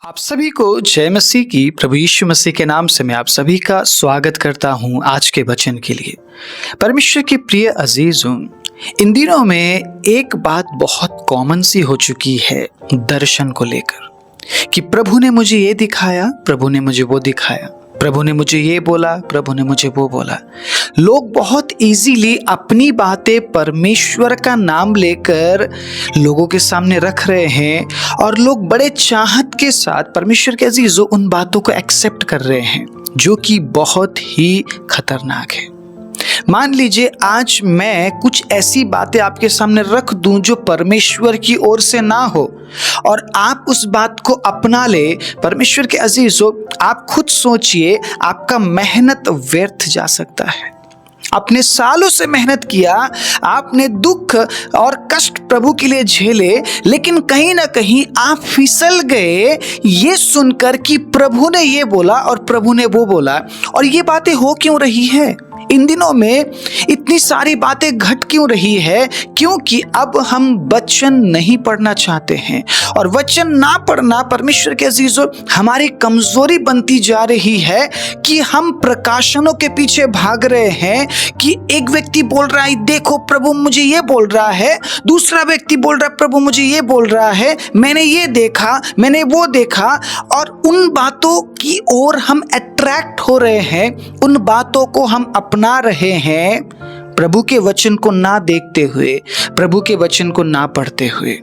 आप सभी को जय मसीह की। प्रभु यीशु मसीह के नाम से मैं आप सभी का स्वागत करता हूं आज के वचन के लिए। परमेश्वर के प्रिय अजीजों, इन दिनों में एक बात बहुत कॉमन सी हो चुकी है दर्शन को लेकर कि प्रभु ने मुझे ये दिखाया, प्रभु ने मुझे वो दिखाया, प्रभु ने मुझे ये बोला, प्रभु ने मुझे वो बोला। लोग बहुत इजीली अपनी बातें परमेश्वर का नाम लेकर लोगों के सामने रख रहे हैं और लोग बड़े चाहत के साथ परमेश्वर के अजीजों उन बातों को एक्सेप्ट कर रहे हैं, जो कि बहुत ही खतरनाक है। मान लीजिए आज मैं कुछ ऐसी बातें आपके सामने रख दूं जो परमेश्वर की ओर से ना हो और आप उस बात को अपना ले। परमेश्वर के अजीजों, आप खुद सोचिए, आपका मेहनत व्यर्थ जा सकता है। आपने सालों से मेहनत किया, आपने दुख और कष्ट प्रभु के लिए झेले, लेकिन कहीं ना कहीं आप फिसल गए ये सुनकर कि प्रभु ने ये बोला और प्रभु ने वो बोला। और ये बातें हो क्यों रही है? इन दिनों में इतनी सारी बातें घट क्यों रही है? क्योंकि अब हम वचन नहीं पढ़ना चाहते हैं और वचन ना पढ़ना परमेश्वर के अजीजों हमारी कमजोरी बनती जा रही है कि हम प्रकाशनों के पीछे भाग रहे हैं कि एक व्यक्ति बोल रहा है देखो प्रभु मुझे ये बोल रहा है, दूसरा व्यक्ति बोल रहा है प्रभु मुझे ये बोल रहा है, मैंने ये देखा, मैंने वो देखा, और उन बातों की ओर हम अट्रैक्ट हो रहे हैं, उन बातों को हम अपना रहे हैं, प्रभु के वचन को ना देखते हुए, प्रभु के वचन को ना पढ़ते हुए।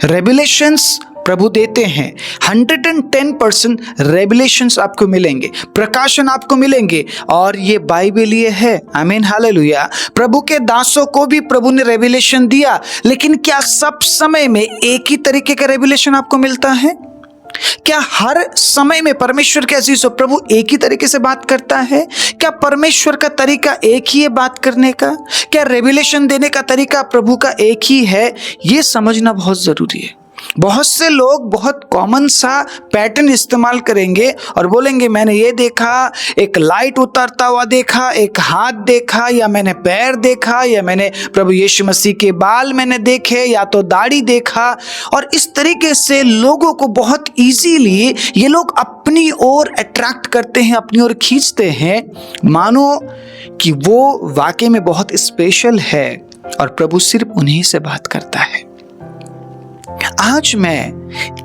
रेवलेशंस प्रभु देते हैं, 110% रेवलेशंस आपको मिलेंगे, प्रकाशन आपको मिलेंगे, और ये बाइबलीय है। आमीन, हालेलुया। प्रभु के दासों को भी प्रभु ने रेवलेशन दिया, लेकिन क्या सब समय में एक ही तरीके का रेवलेशन आपको मिलता है? क्या हर समय में परमेश्वर के अजीजों प्रभु एक ही तरीके से बात करता है? क्या परमेश्वर का तरीका एक ही है बात करने का? क्या रेवलेशन देने का तरीका प्रभु का एक ही है? ये समझना बहुत जरूरी है। बहुत से लोग बहुत कॉमन सा पैटर्न इस्तेमाल करेंगे और बोलेंगे मैंने ये देखा, एक लाइट उतरता हुआ देखा, एक हाथ देखा, या मैंने पैर देखा, या मैंने प्रभु यीशु मसीह के बाल मैंने देखे, या तो दाढ़ी देखा। और इस तरीके से लोगों को बहुत इजीली ये लोग अपनी ओर अट्रैक्ट करते हैं, अपनी ओर खींचते हैं, मानो कि वो वाकई में बहुत स्पेशल है और प्रभु सिर्फ उन्हीं से बात करता है। आज मैं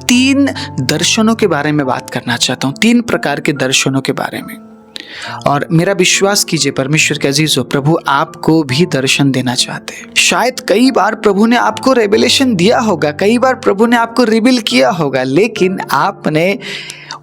3 दर्शनों के बारे में बात करना चाहता हूं, 3 प्रकार के दर्शनों के बारे में। और मेरा विश्वास कीजिए परमेश्वर के अजीजों, प्रभु आपको भी दर्शन देना चाहते हैं। शायद कई बार प्रभु ने आपको रेवलेशन दिया होगा, कई बार प्रभु ने आपको रिवील किया होगा, लेकिन आपने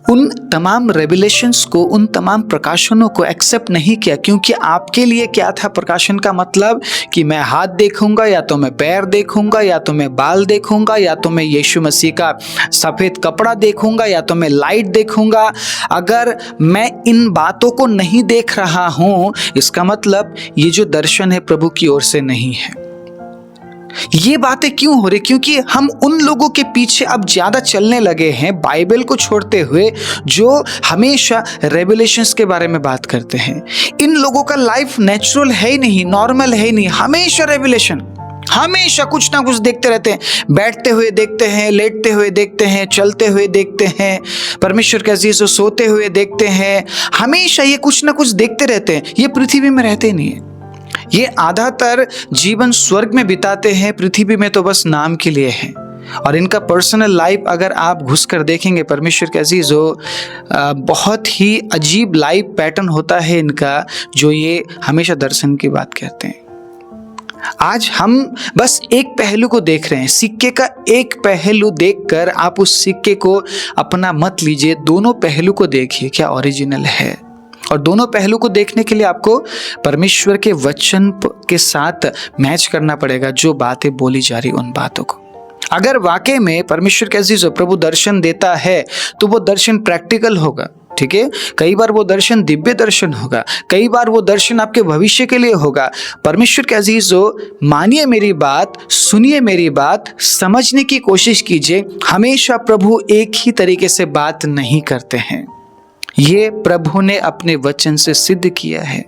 उन तमाम रेवलेशंस को, उन तमाम प्रकाशनों को एक्सेप्ट नहीं किया। क्योंकि आपके लिए क्या था प्रकाशन का मतलब? कि मैं हाथ देखूंगा, या तो मैं पैर देखूंगा, या तो मैं बाल देखूंगा, या तो मैं यीशु मसीह का सफेद कपड़ा देखूंगा, या तो मैं लाइट देखूंगा। अगर मैं इन बातों को नहीं देख रहा हूं, इसका मतलब ये जो दर्शन है प्रभु की ओर से नहीं है। ये बातें क्यों हो रही? क्योंकि हम उन लोगों के पीछे अब ज्यादा चलने लगे हैं बाइबल को छोड़ते हुए, जो हमेशा रेवलेशंस के बारे में बात करते हैं। इन लोगों का लाइफ नेचुरल है ही नहीं, नॉर्मल है ही नहीं, हमेशा रेवलेशन, हमेशा कुछ ना कुछ देखते रहते हैं। बैठते हुए देखते हैं, लेटते हुए देखते हैं, चलते हुए देखते हैं, परमेश्वर के अजीजों सोते हुए देखते हैं, हमेशा ये कुछ ना कुछ देखते रहते हैं। ये पृथ्वी में रहते नहीं है, ये आधातर जीवन स्वर्ग में बिताते हैं, पृथ्वी में तो बस नाम के लिए है। और इनका पर्सनल लाइफ अगर आप घुसकर देखेंगे परमेश्वर के अजीजों, बहुत ही अजीब लाइफ पैटर्न होता है इनका, जो ये हमेशा दर्शन की बात कहते हैं। आज हम बस एक पहलू को देख रहे हैं, सिक्के का एक पहलू देखकर आप उस सिक्के को अपना मत लीजिए, दोनों पहलू को देखिए क्या ओरिजिनल है। और दोनों पहलू को देखने के लिए आपको परमेश्वर के वचन के साथ मैच करना पड़ेगा, जो बातें बोली जा रही उन बातों को। अगर वाकई में परमेश्वर के अजीजों प्रभु दर्शन देता है तो वो दर्शन प्रैक्टिकल होगा, ठीक है। कई बार वो दर्शन दिव्य दर्शन होगा, कई बार वो दर्शन आपके भविष्य के लिए होगा। परमेश्वर के अजीजों, मानिए मेरी बात, सुनिए मेरी बात, समझने की कोशिश कीजिए। हमेशा प्रभु एक ही तरीके से बात नहीं करते हैं, ये प्रभु ने अपने वचन से सिद्ध किया है।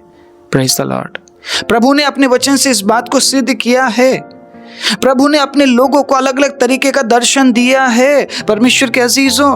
Praise the Lord. प्रभु ने अपने वचन से इस बात को सिद्ध किया है। प्रभु ने अपने लोगों को अलग अलग तरीके का दर्शन दिया है। परमेश्वर के अजीजों,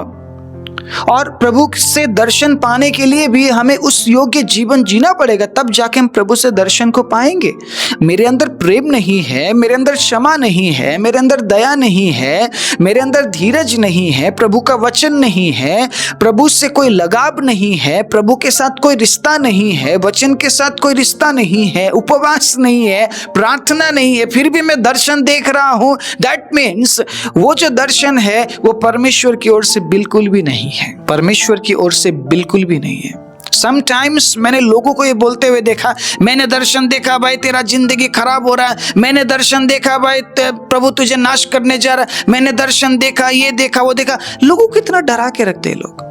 और प्रभु से दर्शन पाने के लिए भी हमें उस योग्य जीवन जीना पड़ेगा, तब जाके हम प्रभु से दर्शन को पाएंगे। मेरे अंदर प्रेम नहीं है, मेरे अंदर क्षमा नहीं है, मेरे अंदर दया नहीं है, मेरे अंदर धीरज नहीं है, प्रभु का वचन नहीं है, प्रभु से कोई लगाव नहीं है, प्रभु के साथ कोई रिश्ता नहीं है, वचन के साथ कोई रिश्ता नहीं है, उपवास नहीं है, प्रार्थना नहीं है, फिर भी मैं दर्शन देख रहा हूं, दैट मीन्स वो जो दर्शन है वो परमेश्वर की ओर से बिल्कुल भी नहीं है, परमेश्वर की ओर से बिल्कुल भी नहीं है। समटाइम्स मैंने लोगों को ये बोलते हुए देखा, मैंने दर्शन देखा भाई तेरा जिंदगी खराब हो रहा है, मैंने दर्शन देखा भाई प्रभु तुझे नाश करने जा रहा है, मैंने दर्शन देखा, ये देखा, वो देखा। लोगों को कितना डरा के रखते हैं लोग।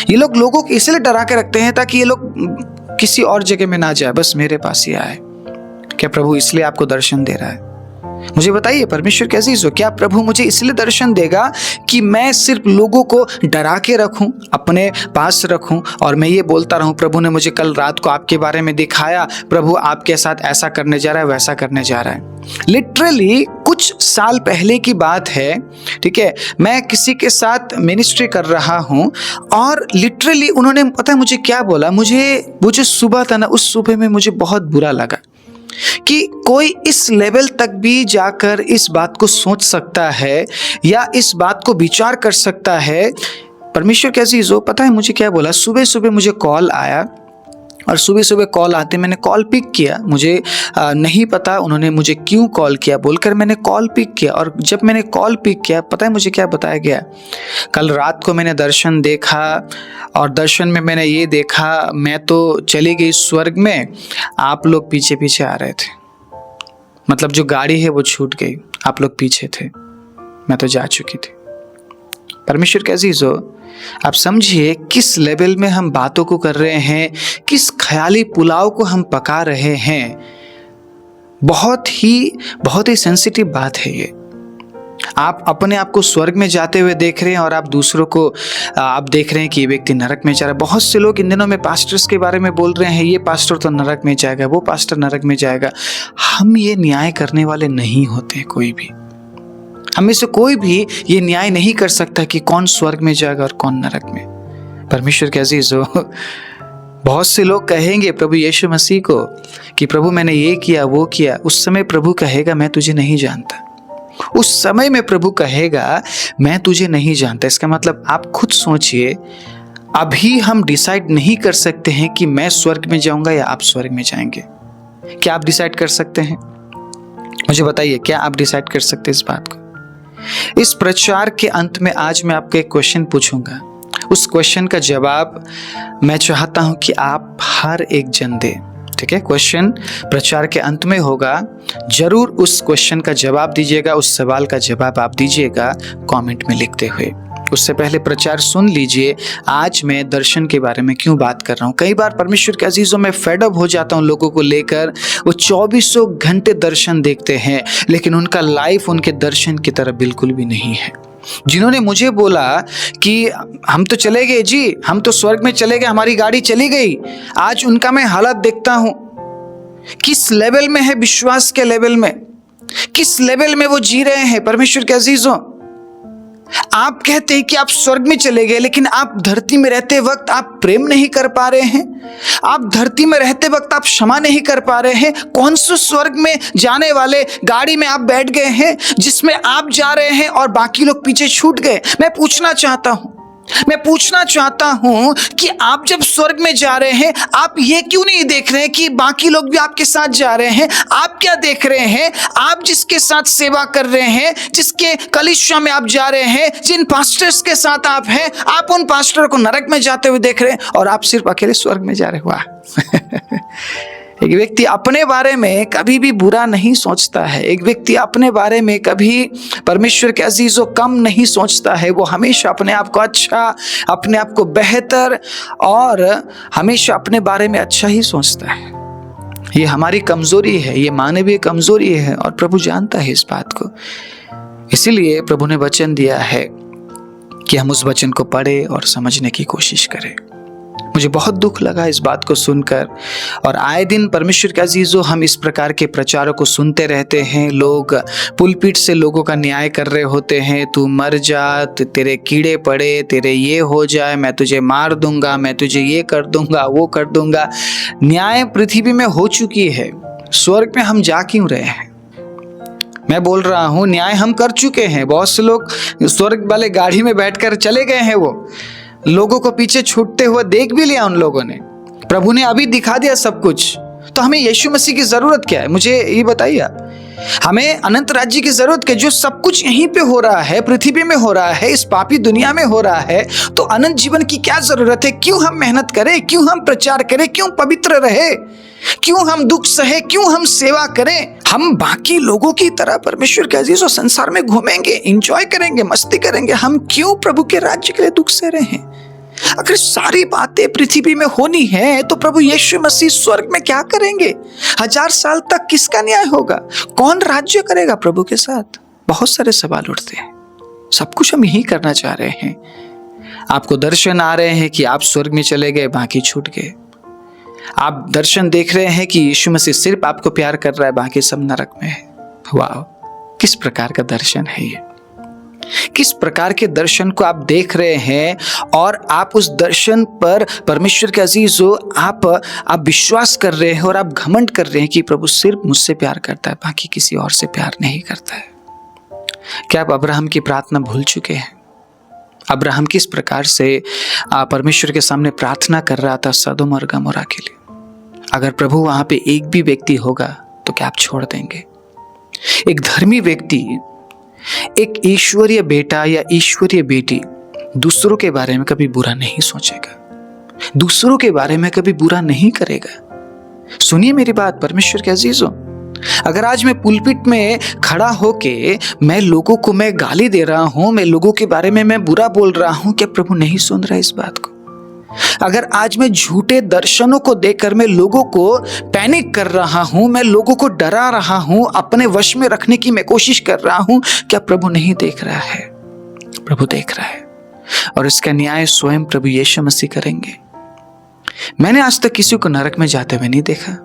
ये लोग लोगों को इसलिए डरा के रखते हैं ताकि ये लोग किसी और जगह में ना जाए, बस मेरे पास ही आए। क्या प्रभु इसलिए आपको दर्शन दे रहा है? मुझे बताइए परमेश्वर कैसे हो, क्या प्रभु मुझे इसलिए दर्शन देगा कि मैं सिर्फ लोगों को डरा के रखूं, अपने पास रखूं और मैं ये बोलता रहूं प्रभु ने मुझे कल रात को आपके बारे में दिखाया, प्रभु आपके साथ ऐसा करने जा रहा है, वैसा करने जा रहा है। लिटरली कुछ साल पहले की बात है, ठीक है, मैं किसी के साथ मिनिस्ट्री कर रहा हूं और लिटरली उन्होंने पता है मुझे क्या बोला, वो जो सुबह था ना, उस सुबह में मुझे बहुत बुरा लगा कि कोई इस लेवल तक भी जाकर इस बात को सोच सकता है या इस बात को विचार कर सकता है। परमेश्वर कैसी हो, पता है मुझे क्या बोला, सुबह सुबह मुझे कॉल आया और सुबह सुबह कॉल आते मैंने कॉल पिक किया। मुझे नहीं पता उन्होंने मुझे क्यों कॉल किया बोलकर मैंने कॉल पिक किया। और जब मैंने कॉल पिक किया, पता है मुझे क्या बताया गया, कल रात को मैंने दर्शन देखा और दर्शन में मैंने ये देखा, मैं तो चली गई स्वर्ग में, आप लोग पीछे पीछे आ रहे थे, मतलब जो गाड़ी है वो छूट गई, आप लोग पीछे थे, मैं तो जा चुकी थी। परमेश्वर कैसी हो, आप समझिए किस लेवल में हम बातों को कर रहे हैं, किस ख्याली पुलाव को हम पका रहे हैं। बहुत ही सेंसिटिव बात है ये। आप अपने आप को स्वर्ग में जाते हुए देख रहे हैं और आप दूसरों को आप देख रहे हैं कि ये व्यक्ति नरक में जा रहा है। बहुत से लोग इन दिनों में पास्टर्स के बारे में बोल रहे हैं, ये पास्टर तो नरक में जाएगा, वो पास्टर नरक में जाएगा। हम ये न्याय करने वाले नहीं होते, कोई भी हमें से कोई भी ये न्याय नहीं कर सकता कि कौन स्वर्ग में जाएगा और कौन नरक में। परमेश्वर के अजीज हो, बहुत से लोग कहेंगे प्रभु यीशु मसीह को कि प्रभु मैंने ये किया वो किया, उस समय प्रभु कहेगा मैं तुझे नहीं जानता। उस समय में प्रभु कहेगा मैं तुझे नहीं जानता। इसका मतलब आप खुद सोचिए, अभी हम डिसाइड नहीं कर सकते हैं कि मैं स्वर्ग में जाऊंगा या आप स्वर्ग में जाएंगे। क्या आप डिसाइड कर सकते हैं? मुझे बताइए, क्या आप डिसाइड कर सकते हैं इस बात को? इस प्रचार के अंत में आज मैं आपको एक क्वेश्चन पूछूंगा। उस क्वेश्चन का जवाब मैं चाहता हूं कि आप हर एक जन दे, ठीक है? क्वेश्चन प्रचार के अंत में होगा, जरूर उस क्वेश्चन का जवाब दीजिएगा, उस सवाल का जवाब आप दीजिएगा कमेंट में लिखते हुए। उससे पहले प्रचार सुन लीजिए, आज मैं दर्शन के बारे में क्यों बात कर रहा हूँ। कई बार परमेश्वर के अजीजों में फेडअप हो जाता हूँ लोगों को लेकर, वो 2400 घंटे दर्शन देखते हैं लेकिन उनका लाइफ उनके दर्शन की तरह बिल्कुल भी नहीं है। जिन्होंने मुझे बोला कि हम तो चले गए जी, हम तो स्वर्ग में चले गए, हमारी गाड़ी चली गई, आज उनका मैं हालत देखता हूँ। किस लेवल में है, विश्वास के लेवल में, किस लेवल में वो जी रहे हैं। परमेश्वर के अजीजों, आप कहते हैं कि आप स्वर्ग में चले गए, लेकिन आप धरती में रहते वक्त आप प्रेम नहीं कर पा रहे हैं, आप धरती में रहते वक्त आप क्षमा नहीं कर पा रहे हैं। कौन से स्वर्ग में जाने वाले गाड़ी में आप बैठ गए हैं जिसमें आप जा रहे हैं और बाकी लोग पीछे छूट गए? मैं पूछना चाहता हूं कि आप जब स्वर्ग में जा रहे हैं, आप ये क्यों नहीं देख रहे हैं कि बाकी लोग भी आपके साथ जा रहे हैं? आप क्या देख रहे हैं? आप जिसके साथ सेवा कर रहे हैं, जिसके कलीसिया में आप जा रहे हैं, जिन पास्टर्स के साथ आप हैं, आप उन पास्टर को नरक में जाते हुए देख रहे हैं और आप सिर्फ अकेले स्वर्ग में जा रहे हो। एक व्यक्ति अपने बारे में कभी भी बुरा नहीं सोचता है, एक व्यक्ति अपने बारे में कभी परमेश्वर के अजीजों कम नहीं सोचता है। वो हमेशा अपने आप को अच्छा, अपने आप को बेहतर और हमेशा अपने बारे में अच्छा ही सोचता है। ये हमारी कमजोरी है, ये मानवीय कमजोरी है और प्रभु जानता है इस बात को। इसीलिए प्रभु ने वचन दिया है कि हम उस वचन को पढ़े और समझने की कोशिश करें। मुझे बहुत दुख लगा इस बात को सुनकर। और आए दिन परमेश्वर के अजीजों, हम इस प्रकार के प्रचारों को सुनते रहते हैं। लोग पुलपिट से लोगों का न्याय कर रहे होते हैं, तू मर जा, तेरे कीड़े पड़े, तेरे ये हो जाए, मैं तुझे मार दूंगा, मैं तुझे ये कर दूंगा, वो कर दूंगा। न्याय पृथ्वी में हो चुकी है, स्वर्ग में हम जा क्यों रहे हैं? मैं बोल रहा हूँ, न्याय हम कर चुके हैं। बहुत से लोग स्वर्ग वाले गाड़ी में बैठकर चले गए हैं, वो लोगों को पीछे छूटते हुए देख भी लिया उन लोगों ने। प्रभु ने अभी दिखा दिया सब कुछ। तो हमें यीशु मसीह की जरूरत क्या है? मुझे ये बताइए आप। हमें अनंत राज्य की जरूरत क्या? जो सब कुछ यहीं पे हो रहा है, पृथ्वी में हो रहा है, इस पापी दुनिया में हो रहा है, तो अनंत जीवन की क्या जरूरत है? क्यों हम मेहनत करें? क्यों हम प्रचार करें? क्यों पवित्र रहे? क्यों हम दुख सहे? क्यों हम सेवा करें? हम बाकी लोगों की तरह परमेश्वर के अजीजों संसार में घूमेंगे, एंजॉय करेंगे, मस्ती करेंगे। हम क्यों प्रभु के राज्य के लिए दुख सह रहे हैं? अगर सारी बातें पृथ्वी में होनी है तो प्रभु यीशु मसीह स्वर्ग में क्या करेंगे? 1000 साल तक किसका न्याय होगा? कौन राज्य करेगा प्रभु के साथ? बहुत सारे सवाल उठते हैं। सब कुछ हम यही करना चाह रहे हैं। आपको दर्शन आ रहे हैं कि आप स्वर्ग में चले गए, बाकी छूट गए। आप दर्शन देख रहे हैं कि यीशु मसीह सिर्फ आपको प्यार कर रहा है, बाकी सब नरक में है। वाह, किस प्रकार का दर्शन है ये! किस प्रकार के दर्शन को आप देख रहे हैं, और आप उस दर्शन पर परमेश्वर के अजीजों आप विश्वास कर रहे हैं और आप घमंड कर रहे हैं कि प्रभु सिर्फ मुझसे प्यार करता है, बाकी किसी और से प्यार नहीं करता है। क्या आप अब्राहम की प्रार्थना भूल चुके हैं? अब्राहम किस प्रकार से परमेश्वर के सामने प्रार्थना कर रहा था सदोम और गमोरा के लिए। अगर प्रभु वहां पे एक भी व्यक्ति होगा तो क्या आप छोड़ देंगे? एक धर्मी व्यक्ति, एक ईश्वरीय बेटा या ईश्वरीय बेटी दूसरों के बारे में कभी बुरा नहीं सोचेगा, दूसरों के बारे में कभी बुरा नहीं करेगा। सुनिए मेरी बात परमेश्वर के अजीजों, अगर आज मैं पुलपिट में खड़ा होके मैं लोगों को मैं गाली दे रहा हूं, मैं लोगों के बारे में मैं बुरा बोल रहा हूं, क्या प्रभु नहीं सुन रहा इस बात को? अगर आज मैं झूठे दर्शनों को देखकर मैं लोगों को पैनिक कर रहा हूं, मैं लोगों को डरा रहा हूं, अपने वश में रखने की मैं कोशिश कर रहा हूं, क्या प्रभु नहीं देख रहा है? प्रभु देख रहा है, और इसका न्याय स्वयं प्रभु यीशु मसीह करेंगे। मैंने आज तक किसी को नरक में जाते हुए नहीं देखा,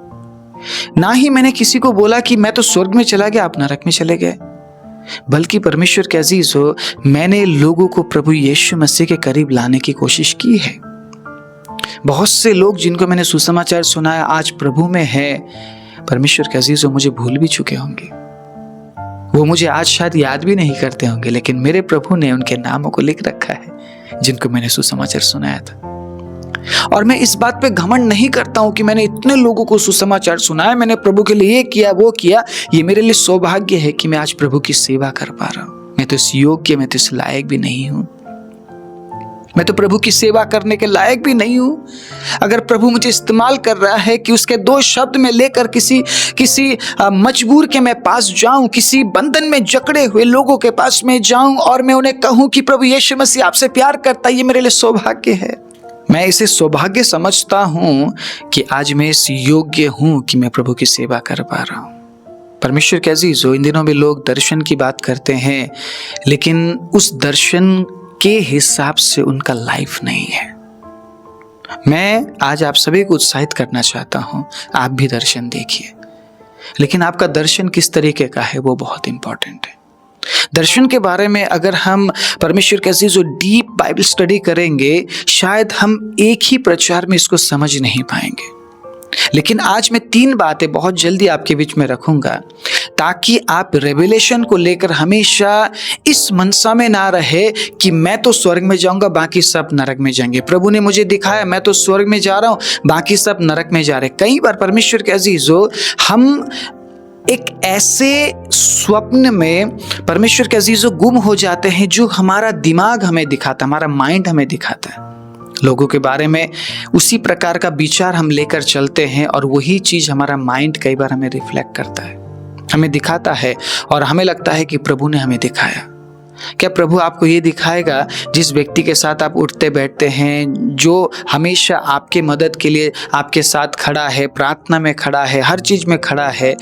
ना ही मैंने किसी को बोला कि मैं तो स्वर्ग में चला गया, आप नरक में चले गए। बल्कि परमेश्वर के अजीज हो, मैंने लोगों को प्रभु यीशु मसीह के करीब लाने की कोशिश की है। बहुत से लोग जिनको मैंने सुसमाचार सुनाया आज प्रभु में है, परमेश्वर के अजीज हो, मुझे भूल भी चुके होंगे। वो मुझे आज शायद याद भी नहीं करते होंगे, लेकिन मेरे प्रभु ने उनके नामों को लिख रखा है जिनको मैंने सुसमाचार सुनाया था। और मैं इस बात पे घमंड नहीं करता हूं कि मैंने इतने लोगों को सुसमाचार सुनाया, मैंने प्रभु के लिए ये किया वो किया। ये मेरे लिए सौभाग्य है कि मैं आज प्रभु की सेवा कर पा रहा हूं। मैं तो इस योग्य, मैं तो इस लायक भी नहीं हूं, मैं तो प्रभु की सेवा करने के लायक भी नहीं हूं। अगर प्रभु मुझे इस्तेमाल कर रहा है कि उसके 2 शब्द में लेकर किसी मजबूर के मैं पास जाऊं, किसी बंधन में जकड़े हुए लोगों के पास में जाऊं और मैं उन्हें कहूं कि प्रभु यीशु मसीह आपसे प्यार करता है, ये मेरे लिए सौभाग्य है। मैं इसे सौभाग्य समझता हूं कि आज मैं इस योग्य हूं कि मैं प्रभु की सेवा कर पा रहा हूं। परमेश्वर के अजीजों, इन दिनों में लोग दर्शन की बात करते हैं, लेकिन उस दर्शन के हिसाब से उनका लाइफ नहीं है। मैं आज आप सभी को उत्साहित करना चाहता हूं, आप भी दर्शन देखिए, लेकिन आपका दर्शन किस तरीके का है वो बहुत इंपॉर्टेंट है। दर्शन के बारे में अगर हम परमेश्वर के अजीजों डीप बाइबल स्टडी करेंगे, शायद हम एक ही प्रचार में इसको समझ नहीं पाएंगे। लेकिन आज मैं 3 बातें बहुत जल्दी आपके बीच में रखूंगा, ताकि आप रेवलेशन को लेकर हमेशा इस मनसा में ना रहे कि मैं तो स्वर्ग में जाऊंगा, बाकी सब नरक में जाएंगे। प्रभु ने मुझे दिखाया मैं तो स्वर्ग में जा रहा हूं, बाकी सब नरक में जा रहे। कई बार परमेश्वर के अजीजों, हम एक ऐसे स्वप्न में परमेश्वर के अजीजों गुम हो जाते हैं जो हमारा दिमाग हमें दिखाता, हमारा माइंड हमें दिखाता है। लोगों के बारे में उसी प्रकार का विचार हम लेकर चलते हैं और वही चीज हमारा माइंड कई बार हमें रिफ्लेक्ट करता है, हमें दिखाता है, और हमें लगता है कि प्रभु ने हमें दिखाया। क्या प्रभु आपको ये दिखाएगा जिस व्यक्ति के साथ आप उठते बैठते हैं, जो हमेशा आपके मदद के लिए आपके साथ खड़ा है, प्रार्थना में खड़ा है, हर चीज में खड़ा है,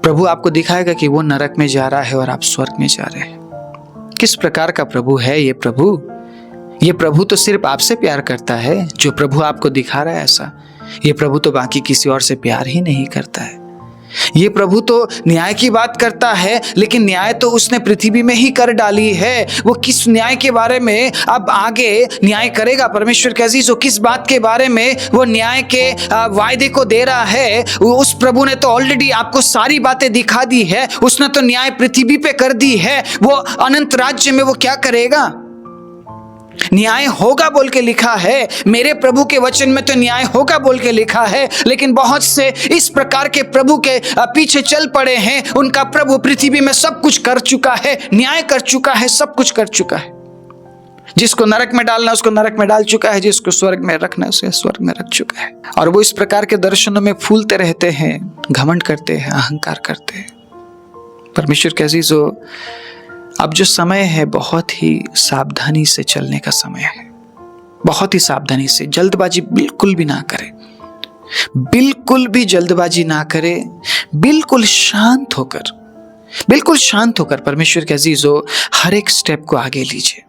प्रभु आपको दिखाएगा कि वो नरक में जा रहा है और आप स्वर्ग में जा रहे हैं? किस प्रकार का प्रभु है ये प्रभु? ये प्रभु तो सिर्फ आपसे प्यार करता है, जो प्रभु आपको दिखा रहा है ऐसा। ये प्रभु तो बाकी किसी और से प्यार ही नहीं करता है। ये प्रभु तो न्याय की बात करता है, लेकिन न्याय तो उसने पृथ्वी में ही कर डाली है। वो किस न्याय के बारे में अब आगे न्याय करेगा परमेश्वर के अजीजों, किस बात के बारे में वो न्याय के वायदे को दे रहा है, उस प्रभु ने तो ऑलरेडी आपको सारी बातें दिखा दी है। उसने तो न्याय पृथ्वी पे कर दी है। वो अनंत राज्य में वो क्या करेगा? न्याय होगा बोल के लिखा है। मेरे प्रभु के वचन में तो न्याय होगा बोल के लिखा है, लेकिन बहुत से इस प्रकार के प्रभु के पीछे चल पड़े हैं। उनका प्रभु पृथ्वी में सब कुछ कर चुका है, न्याय कर चुका है, सब कुछ कर चुका है। जिसको नरक में डालना उसको नरक में डाल चुका है, जिसको स्वर्ग में रखना उसे स्वर्ग में रख चुका है। और वो इस प्रकार के दर्शनों में फूलते रहते हैं, घमंड करते हैं, अहंकार करते हैं। परमेश्वर के अजीजों, अब जो समय है बहुत ही सावधानी से चलने का समय है। बहुत ही सावधानी से, जल्दबाजी बिल्कुल भी ना करें, बिल्कुल भी जल्दबाजी ना करें। बिल्कुल शांत होकर परमेश्वर के अजीजों हर एक स्टेप को आगे लीजिए।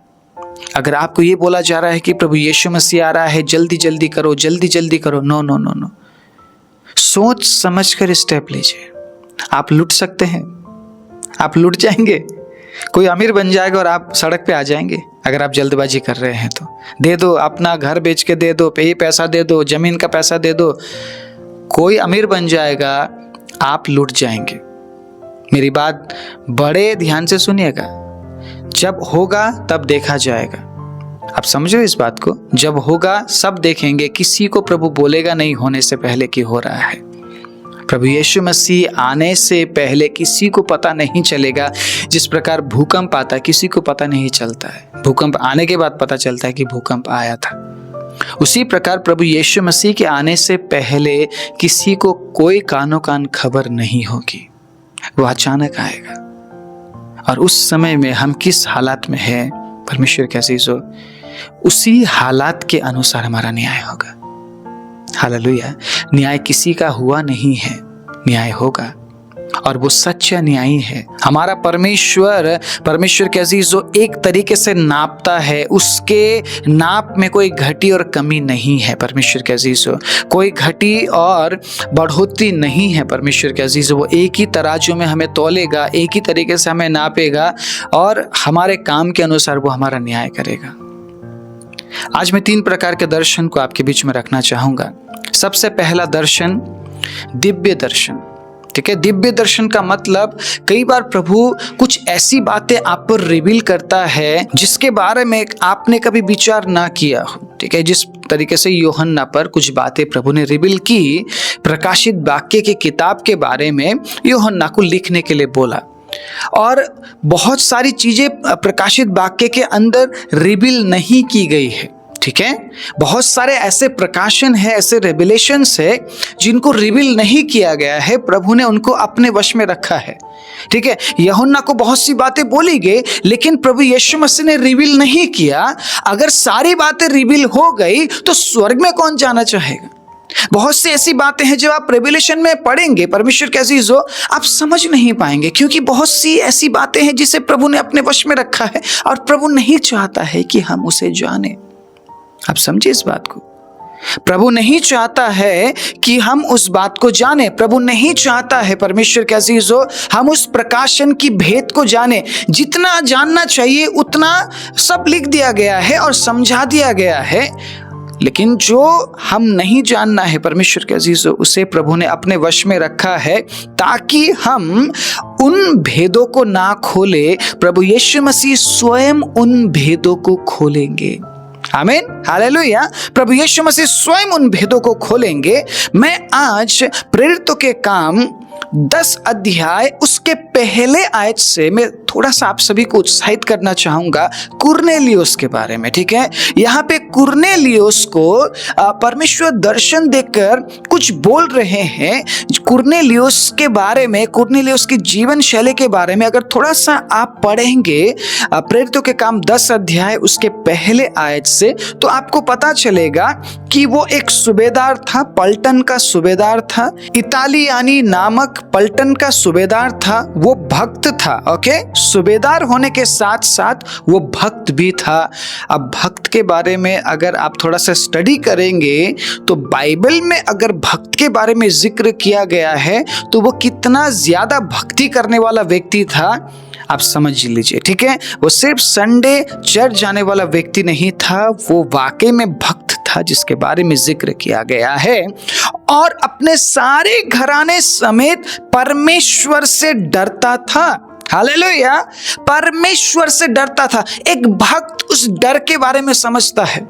अगर आपको ये बोला जा रहा है कि प्रभु यीशु मसीह आ रहा है, जल्दी जल्दी करो, जल्दी जल्दी करो, नो नो नो नो, सोच समझ कर स्टेप लीजिए। आप लुट सकते हैं, आप लुट जाएंगे। कोई अमीर बन जाएगा और आप सड़क पे आ जाएंगे अगर आप जल्दबाजी कर रहे हैं तो। दे दो, अपना घर बेच के दे दो, ये पैसा दे दो, जमीन का पैसा दे दो, कोई अमीर बन जाएगा, आप लुट जाएंगे। मेरी बात बड़े ध्यान से सुनिएगा। जब होगा तब देखा जाएगा। आप समझो इस बात को, जब होगा सब देखेंगे। किसी को प्रभु बोलेगा नहीं होने से पहले कि हो रहा है। प्रभु यीशु मसीह आने से पहले किसी को पता नहीं चलेगा। जिस प्रकार भूकंप आता है किसी को पता नहीं चलता है, भूकंप आने के बाद पता चलता है कि भूकंप आया था। उसी प्रकार प्रभु यीशु मसीह के आने से पहले किसी को कोई कानो कान खबर नहीं होगी। वो अचानक आएगा और उस समय में हम किस हालात में हैं परमेश्वर के अजीजों, उसी हालात के अनुसार हमारा न्याय होगा। हालेलुया। न्याय किसी का हुआ नहीं है, न्याय होगा और वो सच्चा न्यायी है। हमारा परमेश्वर के अजीजों एक तरीके से नापता है, उसके नाप में कोई घटी और कमी नहीं है। परमेश्वर के अजीजों कोई घटी और बढ़ोतरी नहीं है। परमेश्वर के अजीजों वो एक ही तराजू में हमें तौलेगा, एक ही तरीके से हमें नापेगा और हमारे काम के अनुसार वो हमारा न्याय करेगा। आज मैं 3 प्रकार के दर्शन को आपके बीच में रखना चाहूंगा। सबसे पहला दर्शन दिव्य दर्शन। ठीक है, दिव्य दर्शन का मतलब कई बार प्रभु कुछ ऐसी बातें आप पर रिवील करता है जिसके बारे में आपने कभी विचार ना किया हो। ठीक है, जिस तरीके से यूहन्ना पर कुछ बातें प्रभु ने रिवील की, प्रकाशित वाक्य की किताब के बारे में यूहन्ना को लिखने के लिए बोला और बहुत सारी चीजें प्रकाशित वाक्य के अंदर रिवील नहीं की गई है। ठीक है, बहुत सारे ऐसे प्रकाशन है, ऐसे रेवलेशंस है जिनको रिवील नहीं किया गया है, प्रभु ने उनको अपने वश में रखा है। ठीक है, यूहन्ना को बहुत सी बातें बोली गई लेकिन प्रभु यीशु मसीह ने रिवील नहीं किया। अगर सारी बातें रिवील हो गई तो स्वर्ग में कौन जाना चाहेगा? बहुत सी ऐसी बातें हैं जो आप रेवलेशन में पढ़ेंगे परमेश्वर के अजीजों, आप समझ नहीं पाएंगे, क्योंकि बहुत सी ऐसी बातें हैं जिसे प्रभु ने अपने वश में रखा है और प्रभु नहीं चाहता है कि हम उसे जाने। आप समझिए इस बात को, प्रभु नहीं चाहता है कि हम उस बात को जाने। प्रभु नहीं चाहता है परमेश्वर के अजीजों हम उस प्रकाशन की भेद को जाने। जितना जानना चाहिए उतना सब लिख दिया गया है और समझा दिया गया है, लेकिन जो हम नहीं जानना है परमेश्वर के अजीजों उसे प्रभु ने अपने वश में रखा है ताकि हम उन भेदों को ना खोले। प्रभु यीशु मसीह स्वयं उन भेदों को खोलेंगे। आमीन, हालेलुया। प्रभु यीशु मसीह स्वयं उन भेदों को खोलेंगे। मैं आज प्रेरितों के काम 10 अध्याय उसके पहले आयत से मैं थोड़ा सा आप सभी को उत्साहित करना चाहूंगा कुरनेलियुस के बारे में। ठीक है, यहाँ पे कुरनेलियुस को परमेश्वर दर्शन देकर कुछ बोल रहे हैं। कुरनेलियुस के बारे में, कुरनेलियुस की जीवन शैली के बारे में अगर थोड़ा सा आप पढ़ेंगे प्रेरितों के काम 10 अध्याय उसके पहले आयत से, तो आपको पता चलेगा कि वो एक सूबेदार था, पलटन का सूबेदार था, इतालियानी नामक पलटन का सूबेदार था। वो भक्त था। ओके, सूबेदार होने के साथ साथ वो भक्त भी था। अब भक्त के बारे में अगर आप थोड़ा सा स्टडी करेंगे तो बाइबल में अगर भक्त के बारे में जिक्र किया गया है तो वो कितना ज्यादा भक्ति करने वाला व्यक्ति था आप समझ लीजिए। ठीक है, वो सिर्फ संडे चर्च जाने वाला व्यक्ति नहीं था, वो वाकई में भक्त था जिसके बारे में जिक्र किया गया है, और अपने सारे घराने समेत परमेश्वर से डरता था। हालेलुया, परमेश्वर से डरता था। एक भक्त उस डर के बारे में समझता है,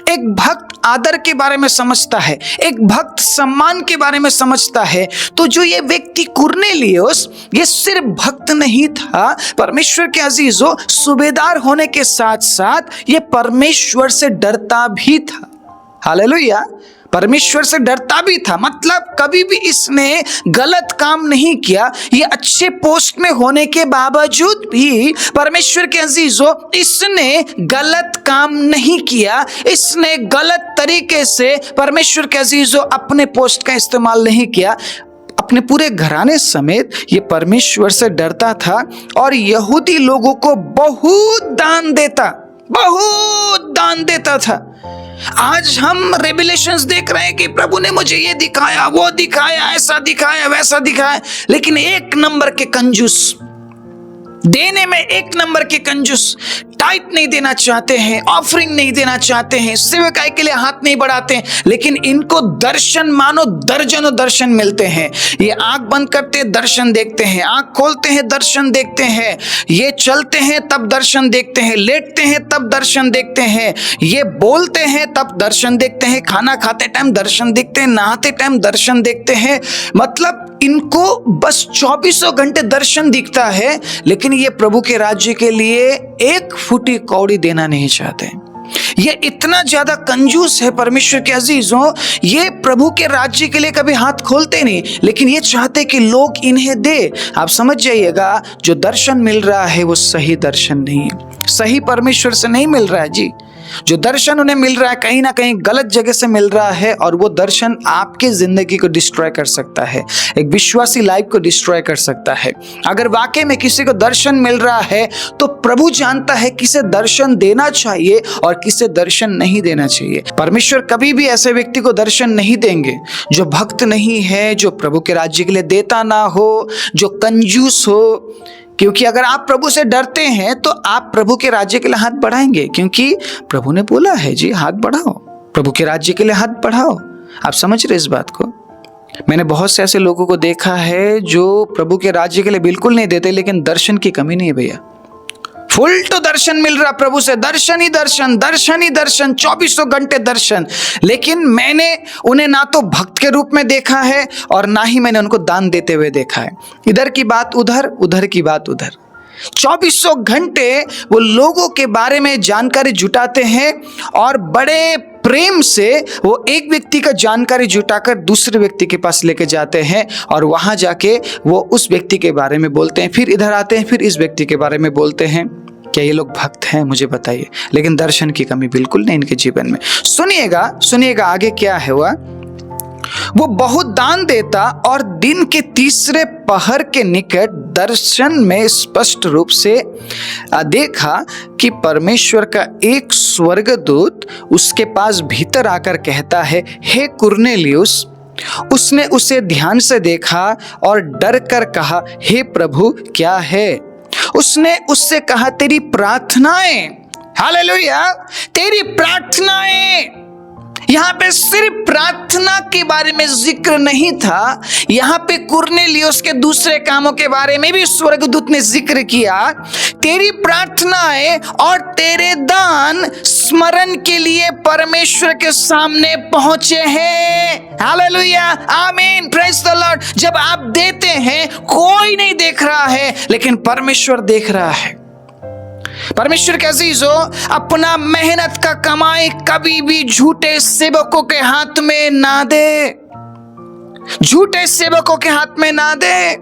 एक भक्त आदर के बारे में समझता है, एक भक्त सम्मान के बारे में समझता है। तो जो ये व्यक्ति कुरनेलियुस, ये सिर्फ भक्त नहीं था, परमेश्वर के अजीजों, सूबेदार होने के साथ साथ ये परमेश्वर से डरता भी था। हालेलुया, परमेश्वर से डरता भी था। मतलब कभी भी इसने गलत काम नहीं किया। ये अच्छे पोस्ट में होने के बावजूद भी परमेश्वर के अजीजों, इसने गलत काम नहीं किया। इसने गलत तरीके से परमेश्वर के अजीजों अपने पोस्ट का इस्तेमाल नहीं किया। अपने पूरे घराने समेत ये परमेश्वर से डरता था और यहूदी लोगों को बहुत दान देता था। आज हम रेवलेशंस देख रहे हैं कि प्रभु ने मुझे ये दिखाया, वो दिखाया, ऐसा दिखाया, वैसा दिखाया, लेकिन एक नंबर के कंजूस, देने में एक नंबर के कंजूस, टाइट नहीं देना चाहते हैं, ऑफरिंग नहीं देना चाहते हैं, सेवकाई के लिए हाथ नहीं बढ़ाते हैं, लेकिन इनको दर्शन मानो दर्जनों दर्शन मिलते हैं। ये आंख बंद करते हैं दर्शन देखते हैं, आंख खोलते हैं दर्शन देखते हैं, ये चलते हैं तब दर्शन देखते हैं, लेटते हैं तब दर्शन देखते हैं, ये बोलते हैं तब दर्शन देखते हैं, खाना खाते टाइम दर्शन देखते हैं, नहाते टाइम दर्शन देखते हैं। मतलब इनको बस 24 घंटे दर्शन दिखता है, लेकिन ये प्रभु के राज्य के लिए एक फुटी कौड़ी देना नहीं चाहते। ये इतना ज्यादा कंजूस है परमेश्वर के अजीजों, ये प्रभु के राज्य के लिए कभी हाथ खोलते नहीं, लेकिन ये चाहते कि लोग इन्हें दे। आप समझ जाइएगा, जो दर्शन मिल रहा है वो सही दर्शन नहीं है, सही परमेश्वर से नहीं मिल रहा है जी। जो दर्शन उन्हें मिल रहा है कहीं ना कहीं गलत जगह से मिल रहा है, और वो दर्शन आपके जिंदगी को डिस्ट्रॉय कर सकता है, एक विश्वासी लाइफ को डिस्ट्रॉय कर सकता है। अगर वाकई में किसी को दर्शन मिल रहा है तो प्रभु जानता है किसे दर्शन देना चाहिए और किसे दर्शन नहीं देना चाहिए। परमेश्वर कभी भी ऐसे व्यक्ति को दर्शन नहीं देंगे जो भक्त नहीं है, जो प्रभु के राज्य के लिए देता ना हो, जो कंजूस हो। क्योंकि अगर आप प्रभु से डरते हैं तो आप प्रभु के राज्य के लिए हाथ बढ़ाएंगे, क्योंकि प्रभु ने बोला है जी हाथ बढ़ाओ, प्रभु के राज्य के लिए हाथ बढ़ाओ। आप समझ रहे इस बात को? मैंने बहुत से ऐसे लोगों को देखा है जो प्रभु के राज्य के लिए बिल्कुल नहीं देते, लेकिन दर्शन की कमी नहीं है भैया। फुल तो दर्शन मिल रहा प्रभु से, दर्शन ही दर्शन, दर्शन ही दर्शन, 24 घंटे दर्शन, लेकिन मैंने उन्हें ना तो भक्त के रूप में देखा है और ना ही मैंने उनको दान देते हुए देखा है। इधर की बात उधर, उधर की बात उधर। 24 घंटे वो लोगों के बारे में जानकारी जुटाते हैं और बड़े प्रेम से वो एक व्यक्ति का जानकारी जुटाकर दूसरे व्यक्ति के पास लेके जाते हैं और वहां जाके वो उस व्यक्ति के बारे में बोलते हैं, फिर इधर आते हैं, फिर इस व्यक्ति के बारे में बोलते हैं। क्या ये लोग भक्त हैं? मुझे बताइए। लेकिन दर्शन की कमी बिल्कुल नहीं इनके जीवन में। सुनिएगा आगे क्या है हुआ। वो बहुत दान देता और दिन के तीसरे पहर के निकट दर्शन में स्पष्ट रूप से देखा कि परमेश्वर का एक स्वर्गदूत उसके पास भीतर आकर कहता है, हे कुरनेलियुस। उसने उसे ध्यान से देखा और डर कर कहा, हे प्रभु क्या है? उसने उससे कहा, तेरी प्रार्थनाएं, हालेलुया, तेरी प्रार्थनाएं। यहाँ पे सिर्फ प्रार्थना के बारे में जिक्र नहीं था, यहाँ पे कुरनेलियुस के दूसरे कामों के बारे में भी स्वर्गदूत ने जिक्र किया। तेरी प्रार्थनाएं और तेरे दान स्मरण के लिए परमेश्वर के सामने पहुंचे हैं। हालेलुया, आमीन, प्रेज द लॉर्ड। जब आप देते हैं कोई नहीं देख रहा है, लेकिन परमेश्वर देख रहा है। परमेश्वर के अजीजों, अपना मेहनत का कमाई कभी भी झूठे सेवकों के हाथ में ना दे, झूठे सेवकों के हाथ में ना दे।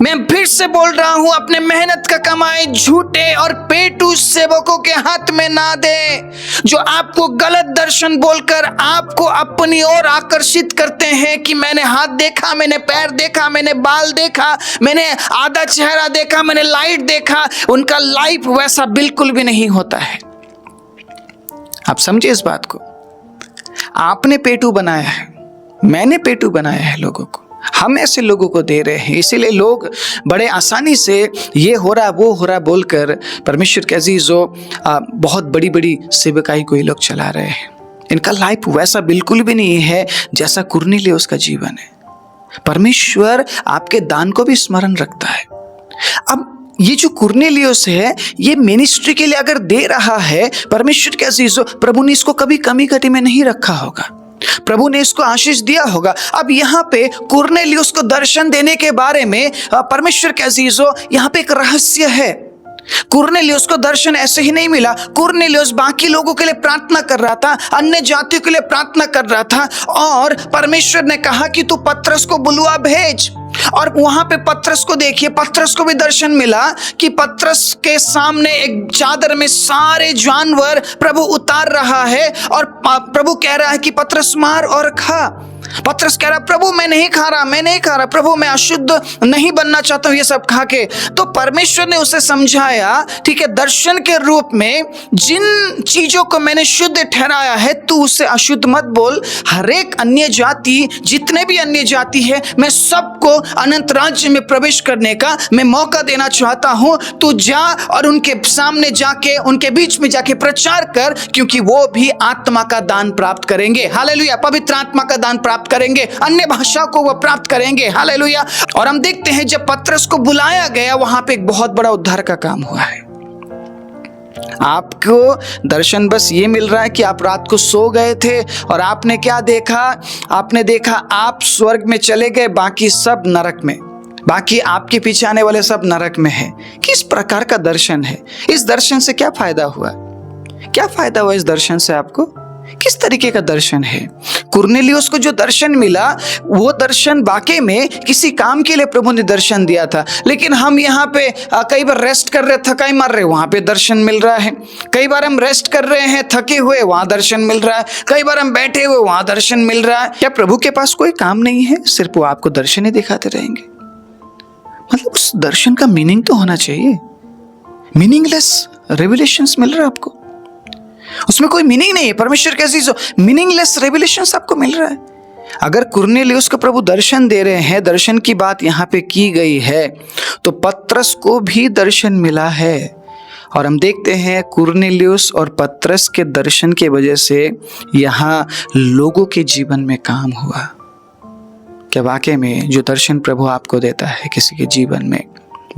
मैं फिर से बोल रहा हूं, अपने मेहनत का कमाए झूठे और पेटू सेवकों के हाथ में ना दे, जो आपको गलत दर्शन बोलकर आपको अपनी ओर आकर्षित करते हैं कि मैंने हाथ देखा, मैंने पैर देखा, मैंने बाल देखा, मैंने आधा चेहरा देखा, मैंने लाइट देखा। उनका लाइफ वैसा बिल्कुल भी नहीं होता है। आप समझिए इस बात को। आपने पेटू बनाया है, मैंने पेटू बनाया है लोगों को, हम ऐसे लोगों को दे रहे हैं। इसीलिए लोग बड़े आसानी से ये हो रहा वो हो रहा बोलकर परमेश्वर के अजीजों बहुत बड़ी बड़ी सेवकाई को ये लोग चला रहे हैं। इनका लाइफ वैसा बिल्कुल भी नहीं है जैसा कुरनेलियुस का जीवन है। परमेश्वर आपके दान को भी स्मरण रखता है। अब ये जो कुरनेलियुस है, ये मिनिस्ट्री के लिए अगर दे रहा है, परमेश्वर के अजीजों, प्रभु ने इसको कभी कमी कटी में नहीं रखा होगा, प्रभु ने इसको आशीष दिया होगा। अब यहाँ पे कुरनेलियुस को दर्शन देने के बारे में परमेश्वर के अजीजों, यहाँ पे एक रहस्य है। कुरनेलियुस को दर्शन ऐसे ही नहीं मिला। कुरनेलियुस बाकी लोगों के लिए प्रार्थना कर रहा था, अन्य जातियों के लिए प्रार्थना कर रहा था, और परमेश्वर ने कहा कि तू पतरस को बुलवा भेज। और वहां पे पतरस को देखिए, पतरस को भी दर्शन मिला कि पतरस के सामने एक चादर में सारे जानवर प्रभु उतार रहा है, और प्रभु कह रहा है कि पतरस मार और खा। पतरस कह रहा, प्रभु मैं नहीं खा रहा, मैं नहीं खा रहा, प्रभु मैं अशुद्ध नहीं बनना चाहता हूं ये सब खा के। तो परमेश्वर ने उसे समझाया, ठीक है, दर्शन के रूप में जिन चीजों को मैंने शुद्ध ठहराया है, तू उसे अशुद्ध मत बोल। हर एक अन्य जाति, जितने भी अन्य जाति है, मैं सबको अनंत राज्य में प्रवेश करने का मैं मौका देना चाहता हूं। तू जा और उनके सामने जाके, उनके बीच में जाके प्रचार कर, क्योंकि वो भी आत्मा का दान प्राप्त करेंगे। हालेलुया। पवित्र आत्मा का दान प्राप्त करेंगे, अन्य भाषा को वो प्राप्त करेंगे। हालेलुया। और हम देखते हैं जब पतरस को बुलाया गया, वहां पे एक बहुत बड़ा उद्धार का काम हुआ है। आपको दर्शन बस ये मिल रहा है कि आप रात को सो गए थे और आपने क्या देखा? आपने देखा आप स्वर्ग में चले गए, बाकी सब नरक में, बाकी आपके पीछे आने वाले सब नरक में है। किस प्रकार का दर्शन है? इस दर्शन से क्या फायदा हुआ? क्या फायदा हुआ इस दर्शन से आपको? किस तरीके का दर्शन है? कुरनेलियुस को जो दर्शन मिला, वो दर्शन वाकई में किसी काम के लिए प्रभु ने दर्शन दिया था। लेकिन हम यहाँ पे कई बार रेस्ट कर रहे, थकाई मार रहे, वहां पे दर्शन मिल रहा है। कई बार हम रेस्ट कर रहे हैं, थके हुए, वहां दर्शन मिल रहा है। कई बार हम बैठे हुए, वहां दर्शन मिल रहा है। क्या प्रभु के पास कोई काम नहीं है? सिर्फ वो आपको दर्शन ही दिखाते रहेंगे? मतलब उस दर्शन का मीनिंग तो होना चाहिए। मीनिंगलेस रेवलेशंस मिल रहा है आपको, उसमें कोई मीनिंग नहीं है। परमेश्वर कैसी मीनिंगलेस रेवलेशंस आपको मिल रहा है। अगर कुरनेलियुस को प्रभु दर्शन दे रहे हैं, दर्शन की बात यहाँ पे की गई है, तो पतरस को भी दर्शन मिला है। और हम देखते हैं कुरनेलियुस और पतरस के दर्शन के वजह से यहाँ लोगों के जीवन में काम हुआ। क्या वाकई में जो दर्शन प्रभु आपको देता है, किसी के जीवन में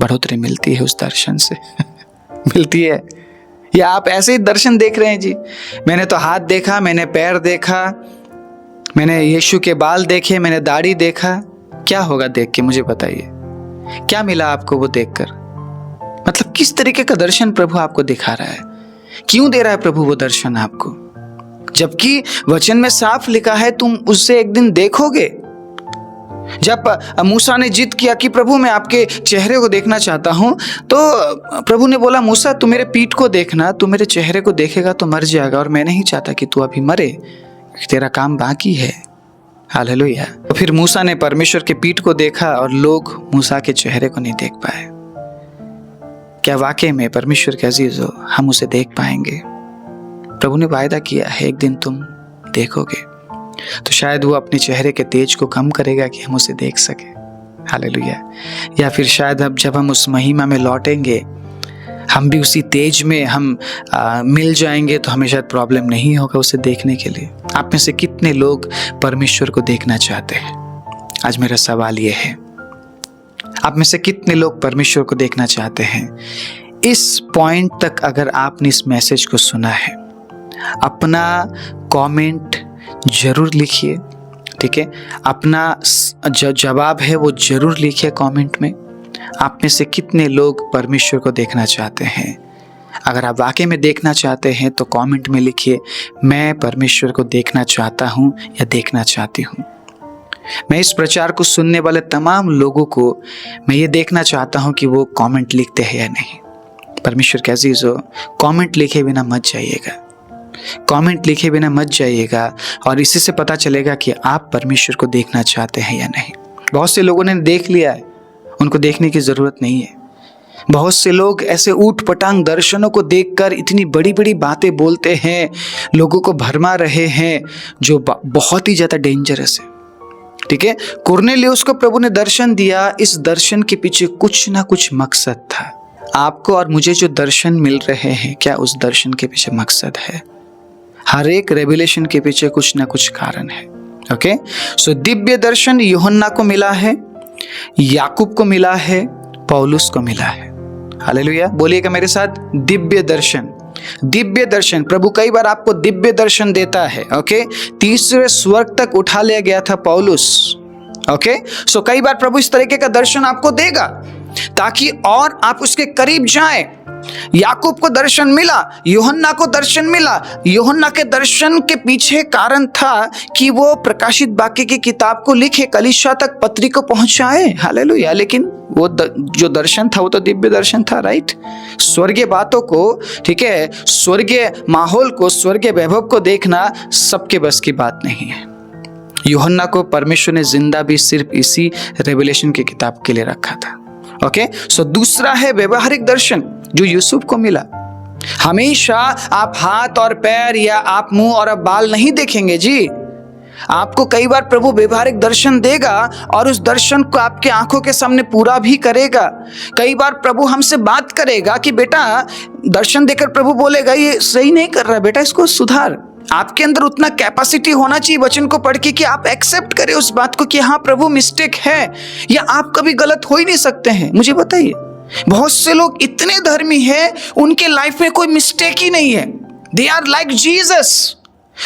बढ़ोतरी मिलती है उस दर्शन से? मिलती है? या आप ऐसे ही दर्शन देख रहे हैं जी, मैंने तो हाथ देखा, मैंने पैर देखा, मैंने यीशु के बाल देखे, मैंने दाढ़ी देखा। क्या होगा देख के? मुझे बताइए, क्या मिला आपको वो देखकर? मतलब किस तरीके का दर्शन प्रभु आपको दिखा रहा है? क्यों दे रहा है प्रभु वो दर्शन आपको? जबकि वचन में साफ लिखा है तुम उससे एक दिन देखोगे। जब मूसा ने जिद किया कि प्रभु मैं आपके चेहरे को देखना चाहता हूं, तो प्रभु ने बोला मूसा तू मेरे पीठ को देखना, तू मेरे चेहरे को देखेगा तो मर जाएगा, और मैं नहीं चाहता कि तू अभी मरे, तेरा काम बाकी है। हालेलुया। तो फिर मूसा ने परमेश्वर के पीठ को देखा और लोग मूसा के चेहरे को नहीं देख पाए। क्या वाकई में परमेश्वर के अजीजों हम उसे देख पाएंगे? प्रभु ने वायदा किया है एक दिन तुम देखोगे, तो शायद वो अपने चेहरे के तेज को कम करेगा कि हम उसे देख सके। हालेलुया। या फिर शायद अब जब हम उस महिमा में लौटेंगे, हम भी उसी तेज में हम मिल जाएंगे, तो हमें शायद प्रॉब्लम नहीं होगा उसे देखने के लिए। आप में से कितने लोग परमेश्वर को देखना चाहते हैं? आज मेरा सवाल ये है, आप में से कितने लोग परमेश्वर को देखना चाहते हैं? इस पॉइंट तक अगर आपने इस मैसेज को सुना है, अपना कमेंट जरूर लिखिए, ठीक है? अपना जो जवाब है वो जरूर लिखिए कमेंट में। आप में से कितने लोग परमेश्वर को देखना चाहते हैं? अगर आप वाकई में देखना चाहते हैं तो कमेंट में लिखिए, मैं परमेश्वर को देखना चाहता हूँ या देखना चाहती हूँ। मैं इस प्रचार को सुनने वाले तमाम लोगों को मैं ये देखना चाहता हूँ कि वो कमेंट लिखते हैं या नहीं। परमेश्वर के अजीजों, कमेंट लिखे बिना मत जाइएगा, कमेंट लिखे बिना मत जाइएगा, और इसी से पता चलेगा कि आप परमेश्वर को देखना चाहते हैं या नहीं। बहुत से लोगों ने देख लिया है, उनको देखने की ज़रूरत नहीं है। बहुत से लोग ऐसे ऊट पटांग दर्शनों को देखकर इतनी बड़ी बड़ी बातें बोलते हैं, लोगों को भरमा रहे हैं, जो बहुत ही ज़्यादा डेंजरस है। ठीक है, कुरनेलियुस को प्रभु ने दर्शन दिया, इस दर्शन के पीछे कुछ ना कुछ मकसद था। आपको और मुझे जो दर्शन मिल रहे हैं, क्या उस दर्शन के पीछे मकसद है? हर एक रेवलेशन के पीछे कुछ ना कुछ कारण है। ओके, सो दिव्य दर्शन यूहन्ना को मिला है, याकूब को मिला है, पौलुस को मिला है। हालेलुया, बोलिएगा मेरे साथ, दिव्य दर्शन। दिव्य दर्शन, प्रभु कई बार आपको दिव्य दर्शन देता है। ओके, तीसरे स्वर्ग तक उठा लिया गया था पौलुस। ओके, सो कई बार प्रभु इस तरीके का दर्शन आपको देगा ताकि और आप उसके करीब जाएं। याकूब को दर्शन मिला, यूहन्ना को दर्शन मिला। यूहन्ना के दर्शन के पीछे कारण था कि वो प्रकाशित वाक्य की किताब को लिखे, कलीसिया तक पत्री को पहुंचाए। हालेलुया, लेकिन वो जो दर्शन था वो तो दिव्य दर्शन था, राइट? स्वर्गीय बातों को, ठीक है, स्वर्गीय माहौल को, स्वर्गीय वैभव को देखना सबके बस की बात नहीं है। यूहन्ना को परमेश्वर ने जिंदा भी सिर्फ इसी रेवलेशन की किताब के लिए रखा था। ओके, सो दूसरा है व्यवहारिक दर्शन जो यूसुफ को मिला। हमेशा आप हाथ और पैर या आप मुंह और आप बाल नहीं देखेंगे जी। आपको कई बार प्रभु व्यवहारिक दर्शन देगा और उस दर्शन को आपके आंखों के सामने पूरा भी करेगा। कई बार प्रभु हमसे बात करेगा कि बेटा, दर्शन देकर प्रभु बोलेगा ये सही नहीं कर रहा बेटा, इसको सुधार। आपके अंदर उतना कैपेसिटी होना चाहिए वचन को पढ़ के कि आप एक्सेप्ट करें उस बात को कि हाँ प्रभु मिस्टेक है, या आप कभी गलत हो ही नहीं सकते हैं। मुझे बताइए, बहुत से लोग इतने धर्मी हैं, उनके लाइफ में कोई मिस्टेक ही नहीं है। दे आर लाइक जीसस,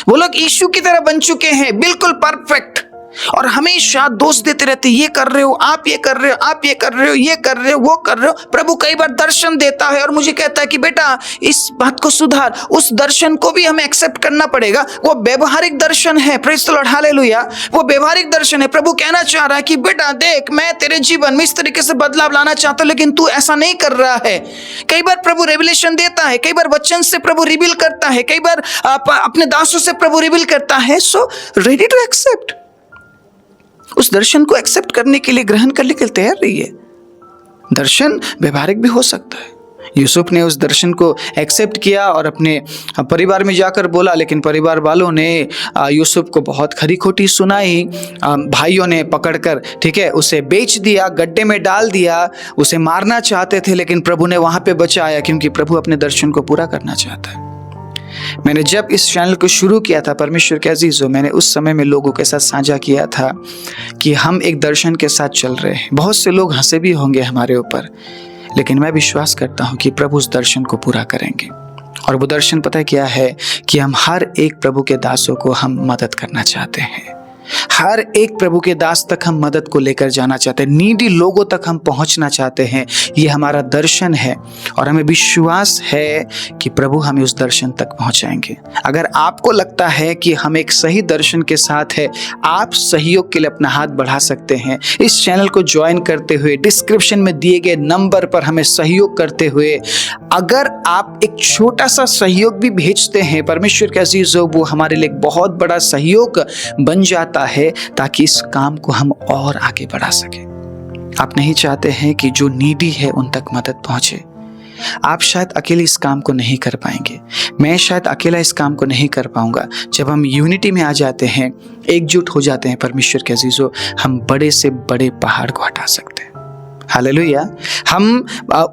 वो लोग यीशु की तरह बन चुके हैं, बिल्कुल परफेक्ट, और हमेशा दोष देते रहते, ये कर रहे हो आप, ये कर रहे हो आप, ये कर रहे हो, ये कर रहे हो, वो कर रहे हो। प्रभु कई बार दर्शन देता है और मुझे कहता है कि बेटा इस बात को सुधार। उस दर्शन को भी हमें एक्सेप्ट करना पड़ेगा। वो व्यवहारिक दर्शन है, प्रेज़ द लॉर्ड, हालेलुया। वो व्यवहारिक दर्शन है। प्रभु कहना चाह रहा है कि बेटा देख, मैं तेरे जीवन में इस तरीके से बदलाव लाना चाहता हूं, लेकिन तू ऐसा नहीं कर रहा है। कई बार प्रभु रेवलेशन देता है, कई बार वचन से प्रभु रिवील करता है, कई बार अपने दासों से प्रभु रिवील करता है। सो रेडी टू एक्सेप्ट, उस दर्शन को एक्सेप्ट करने के लिए, ग्रहण करने के लिए तैयार रहिए। दर्शन व्यवहारिक भी हो सकता है। यूसुफ ने उस दर्शन को एक्सेप्ट किया और अपने परिवार में जाकर बोला, लेकिन परिवार वालों ने यूसुफ को बहुत खरी खोटी सुनाई। भाइयों ने पकड़कर, ठीक है, उसे बेच दिया, गड्ढे में डाल दिया। उसे मारना चाहते थे, लेकिन प्रभु ने वहां पे बचाया, क्योंकि प्रभु अपने दर्शन को पूरा करना चाहता है। मैंने जब इस चैनल को शुरू किया था, परमेश्वर के अजीजों, मैंने उस समय में लोगों के साथ साझा किया था कि हम एक दर्शन के साथ चल रहे हैं। बहुत से लोग हंसे भी होंगे हमारे ऊपर, लेकिन मैं विश्वास करता हूं कि प्रभु उस दर्शन को पूरा करेंगे। और वो दर्शन पता है क्या है? कि हम हर एक प्रभु के दासों को हम मदद करना चाहते हैं। हर एक प्रभु के दास तक हम मदद को लेकर जाना चाहते हैं, नीडी लोगों तक हम पहुंचना चाहते हैं। ये हमारा दर्शन है और हमें विश्वास है कि प्रभु हमें उस दर्शन तक पहुंचाएंगे। अगर आपको लगता है कि हम एक सही दर्शन के साथ है, आप सहयोग के लिए अपना हाथ बढ़ा सकते हैं। इस चैनल को ज्वाइन करते हुए डिस्क्रिप्शन में दिए गए नंबर पर हमें सहयोग करते हुए, अगर आप एक छोटा सा सहयोग भी भेजते हैं, परमेश्वर के अजीजों, वो हमारे लिए एक बहुत बड़ा सहयोग बन जाता है, ताकि इस काम को हम और आगे बढ़ा सकें। आप नहीं चाहते हैं कि जो नीडी है उन तक मदद पहुंचे। आप शायद अकेले इस काम को नहीं कर पाएंगे, मैं शायद अकेला इस काम को नहीं कर पाऊंगा। जब हम यूनिटी में आ जाते हैं, एकजुट हो जाते हैं, परमेश्वर के अजीजों, हम बड़े से बड़े पहाड़ को हटा सकते हैं। हालेलुया। हम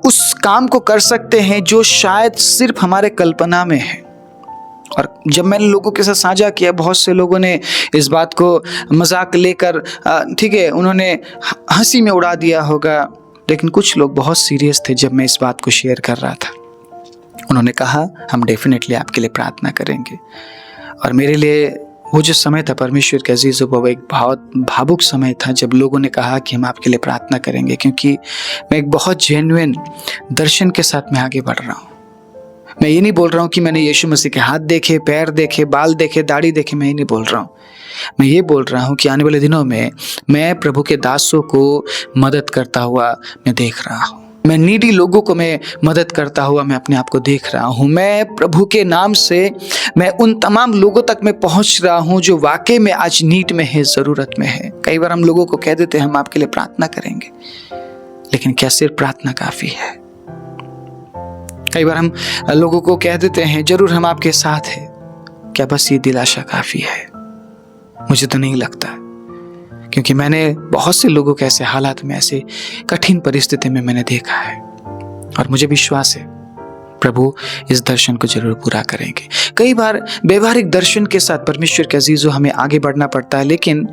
उस काम को कर सकते हैं जो शायद सिर्फ हमारे कल्पना में है। और जब मैंने लोगों के साथ साझा किया, बहुत से लोगों ने इस बात को मजाक लेकर, ठीक है, उन्होंने हंसी में उड़ा दिया होगा, लेकिन कुछ लोग बहुत सीरियस थे जब मैं इस बात को शेयर कर रहा था। उन्होंने कहा हम डेफिनेटली आपके लिए प्रार्थना करेंगे। और मेरे लिए वो जो समय था, परमेश्वर के अजीज़ों, वो एक बहुत भावुक समय था जब लोगों ने कहा कि हम आपके लिए प्रार्थना करेंगे, क्योंकि मैं एक बहुत जेन्युइन दर्शन के साथ मैं आगे बढ़ रहा हूँ। मैं ये नहीं बोल रहा हूँ कि मैंने यीशु मसीह के हाथ देखे, पैर देखे, बाल देखे, दाढ़ी देखे, मैं ये नहीं बोल रहा हूँ। मैं ये बोल रहा हूँ कि आने वाले दिनों में मैं प्रभु के दासों को मदद करता हुआ मैं देख रहा हूँ। मैं नीडी लोगों को मैं मदद करता हुआ मैं अपने आप को देख रहा हूँ। मैं प्रभु के नाम से मैं उन तमाम लोगों तक मैं पहुँच रहा हूँ जो वाकई में आज नीड में है, ज़रूरत में है। कई बार हम लोगों को कह देते हैं हम आपके लिए प्रार्थना करेंगे, लेकिन क्या सिर्फ प्रार्थना काफ़ी है? कई बार हम लोगों को कह देते हैं जरूर हम आपके साथ हैं, क्या बस ये दिलासा काफ़ी है? मुझे तो नहीं लगता, क्योंकि मैंने बहुत से लोगों के ऐसे हालात में, ऐसे कठिन परिस्थिति में मैंने देखा है, और मुझे विश्वास है प्रभु इस दर्शन को जरूर पूरा करेंगे। कई बार व्यवहारिक दर्शन के साथ परमेश्वर के अजीजों हमें आगे बढ़ना पड़ता है, लेकिन